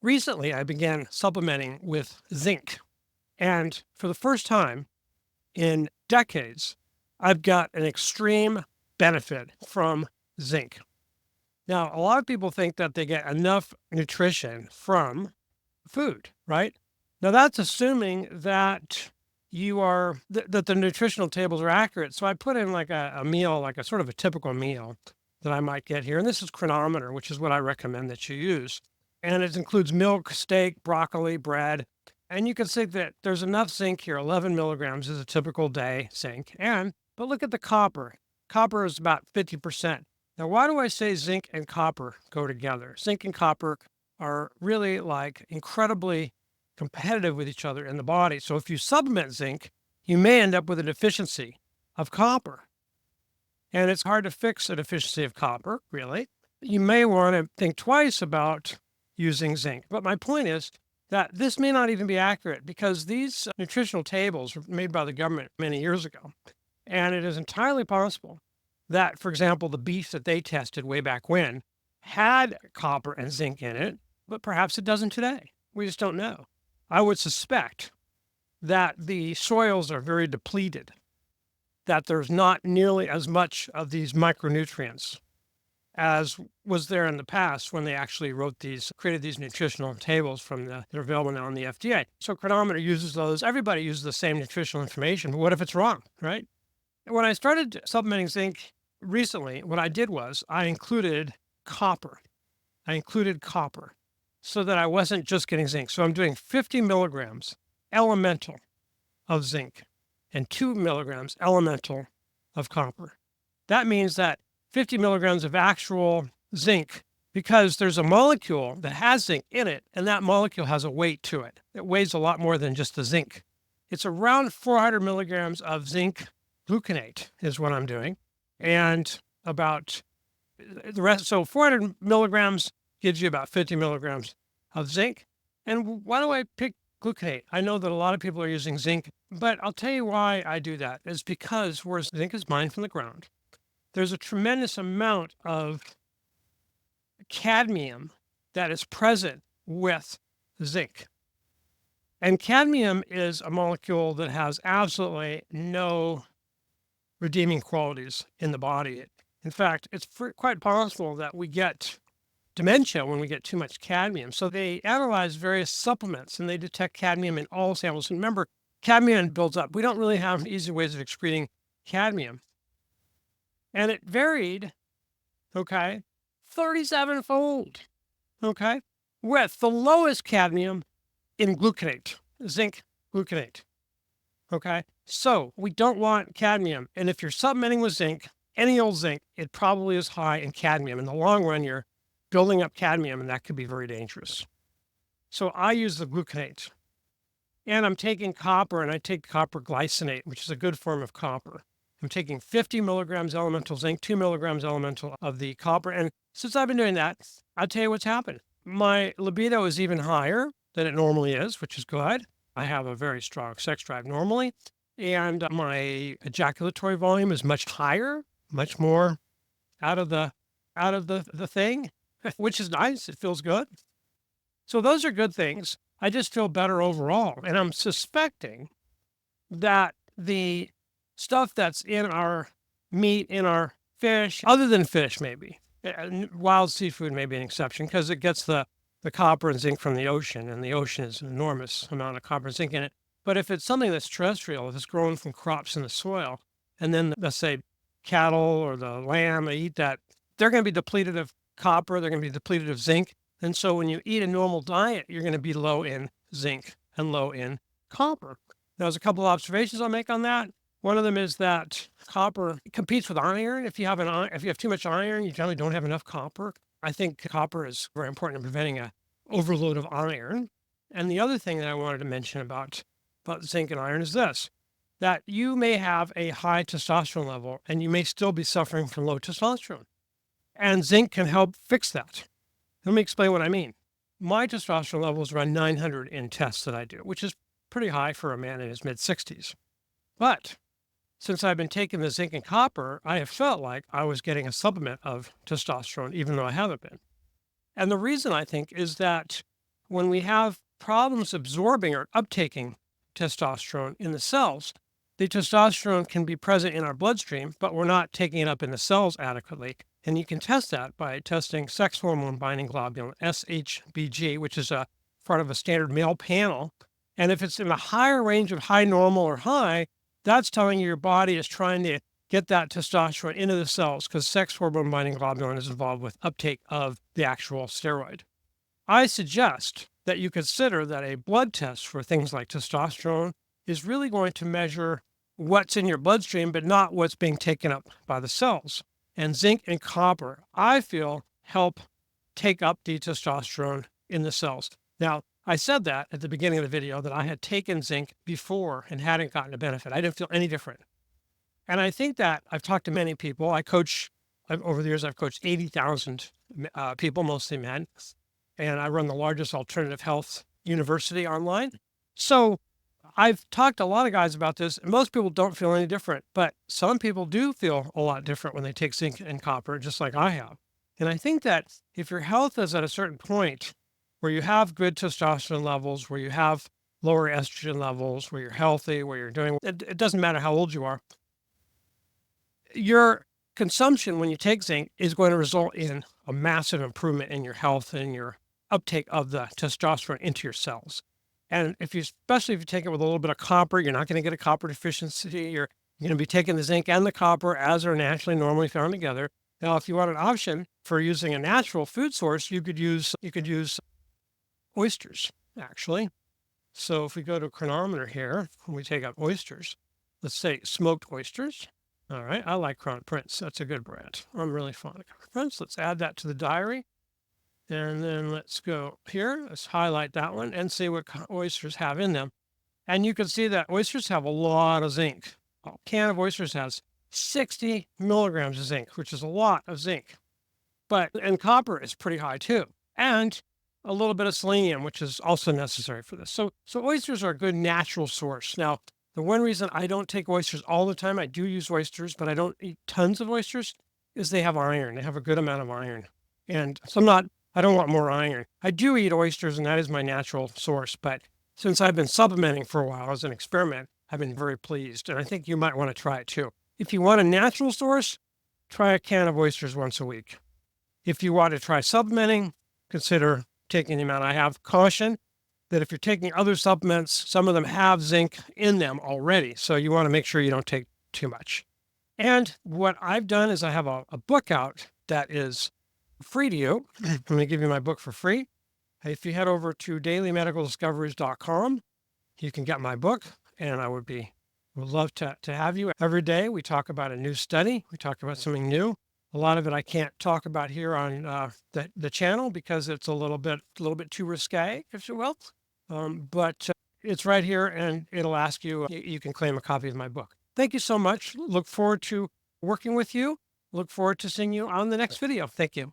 Recently, I began supplementing with zinc. And for the first time in decades, I've got an extreme benefit from zinc. Now, a lot of people think that they get enough nutrition from food, right? Now, that's assuming that that the nutritional tables are accurate. So I put in like a meal, like a sort of a typical meal that I might get here. And this is Chronometer, which is what I recommend that you use. And it includes milk, steak, broccoli, bread. And you can see that there's enough zinc here. 11 milligrams is a typical day zinc. But look at the copper. Copper is about 50%. Now, why do I say zinc and copper go together? Zinc and copper are really like incredibly competitive with each other in the body. So if you supplement zinc, you may end up with a deficiency of copper. And it's hard to fix a deficiency of copper, really. You may want to think twice about using zinc. But my point is that this may not even be accurate because these nutritional tables were made by the government many years ago. And it is entirely possible that, for example, the beef that they tested way back when had copper and zinc in it, but perhaps it doesn't today. We just don't know. I would suspect that the soils are very depleted, that there's not nearly as much of these micronutrients as was there in the past when they actually created these nutritional tables they're available now on the FDA. So Chronometer uses those. Everybody uses the same nutritional information, but what if it's wrong, right? When I started supplementing zinc recently, what I did was I included copper. So that I wasn't just getting zinc. So I'm doing 50 milligrams elemental of zinc and 2 milligrams elemental of copper. That means that 50 milligrams of actual zinc, because there's a molecule that has zinc in it, and that molecule has a weight to it. It weighs a lot more than just the zinc. It's around 400 milligrams of zinc gluconate is what I'm doing. And about the rest, so 400 milligrams gives you about 50 milligrams of zinc. And why do I pick gluconate? I know that a lot of people are using zinc, but I'll tell you why I do that. It's because where zinc is mined from the ground, there's a tremendous amount of cadmium that is present with zinc. And cadmium is a molecule that has absolutely no redeeming qualities in the body. In fact, it's quite possible that we get dementia when we get too much cadmium. So they analyze various supplements and they detect cadmium in all samples. And remember, cadmium builds up. We don't really have easy ways of excreting cadmium. And it varied, 37-fold, with the lowest cadmium in gluconate, zinc gluconate. So we don't want cadmium. And if you're supplementing with zinc, any old zinc, it probably is high in cadmium. In the long run, you're building up cadmium, and that could be very dangerous. So I use the gluconate. And I'm taking copper, and I take copper glycinate, which is a good form of copper. I'm taking 50 milligrams elemental zinc, 2 milligrams elemental of the copper. And since I've been doing that, I'll tell you what's happened. My libido is even higher than it normally is, which is good. I have a very strong sex drive normally. And my ejaculatory volume is much higher, much more out of the thing, which is nice. It feels good. So those are good things. I just feel better overall. And I'm suspecting that the stuff that's in our meat, in our fish, other than fish maybe, wild seafood may be an exception because it gets the copper and zinc from the ocean, and the ocean is an enormous amount of copper and zinc in it. But if it's something that's terrestrial, if it's grown from crops in the soil, and then let's say cattle or the lamb, they eat that, they're going to be depleted of copper, they're going to be depleted of zinc. And so when you eat a normal diet, you're going to be low in zinc and low in copper. Now, there's a couple of observations I'll make on that. One of them is that copper competes with iron. If you have too much iron, you generally don't have enough copper. I think copper is very important in preventing an overload of iron. And the other thing that I wanted to mention about zinc and iron is this, that you may have a high testosterone level and you may still be suffering from low testosterone. And zinc can help fix that. Let me explain what I mean. My testosterone level is around 900 in tests that I do, which is pretty high for a man in his mid-60s. But since I've been taking the zinc and copper, I have felt like I was getting a supplement of testosterone, even though I haven't been. And the reason I think is that when we have problems absorbing or uptaking testosterone in the cells, the testosterone can be present in our bloodstream, but we're not taking it up in the cells adequately. And you can test that by testing sex hormone binding globulin, SHBG, which is a part of a standard male panel. And if it's in a higher range of high, normal, or high, that's telling you your body is trying to get that testosterone into the cells because sex hormone binding globulin is involved with uptake of the actual steroid. I suggest that you consider that a blood test for things like testosterone is really going to measure what's in your bloodstream, but not what's being taken up by the cells. And zinc and copper, I feel, help take up the testosterone in the cells. Now, I said that at the beginning of the video that I had taken zinc before and hadn't gotten a benefit. I didn't feel any different. And I think that I've talked to many people. Over the years, I've coached 80,000 people, mostly men. And I run the largest alternative health university online. So I've talked to a lot of guys about this, and most people don't feel any different, but some people do feel a lot different when they take zinc and copper, just like I have. And I think that if your health is at a certain point where you have good testosterone levels, where you have lower estrogen levels, where you're healthy, where you're doing, it doesn't matter how old you are, your consumption when you take zinc is going to result in a massive improvement in your health and your uptake of the testosterone into your cells. And especially if you take it with a little bit of copper, you're not going to get a copper deficiency. You're going to be taking the zinc and the copper as they're naturally normally found together. Now, if you want an option for using a natural food source, you could use oysters, actually. So if we go to a chronometer here, and we take out oysters, let's say smoked oysters. All right, I like Crown Prince. That's a good brand. I'm really fond of Crown Prince. Let's add that to the diary. And then let's go here. Let's highlight that one and see what oysters have in them. And you can see that oysters have a lot of zinc. A can of oysters has 60 milligrams of zinc, which is a lot of zinc. And copper is pretty high too. And a little bit of selenium, which is also necessary for this. So oysters are a good natural source. Now, the one reason I don't take oysters all the time, I do use oysters, but I don't eat tons of oysters, is they have iron. They have a good amount of iron. And so I don't want more iron. I do eat oysters, and that is my natural source. But since I've been supplementing for a while as an experiment, I've been very pleased. And I think you might want to try it too. If you want a natural source, try a can of oysters once a week. If you want to try supplementing, consider taking the amount I have. Caution that if you're taking other supplements, some of them have zinc in them already. So you want to make sure you don't take too much. And what I've done is I have a book out that is free to you. I'm going to give you my book for free. If you head over to dailymedicaldiscoveries.com, you can get my book, and I would love to have you. Every day we talk about a new study. We talk about something new. A lot of it I can't talk about here on the channel because it's a little bit too risque, if you will. But it's right here, and it'll ask you. You can claim a copy of my book. Thank you so much. Look forward to working with you. Look forward to seeing you on the next video. Thank you.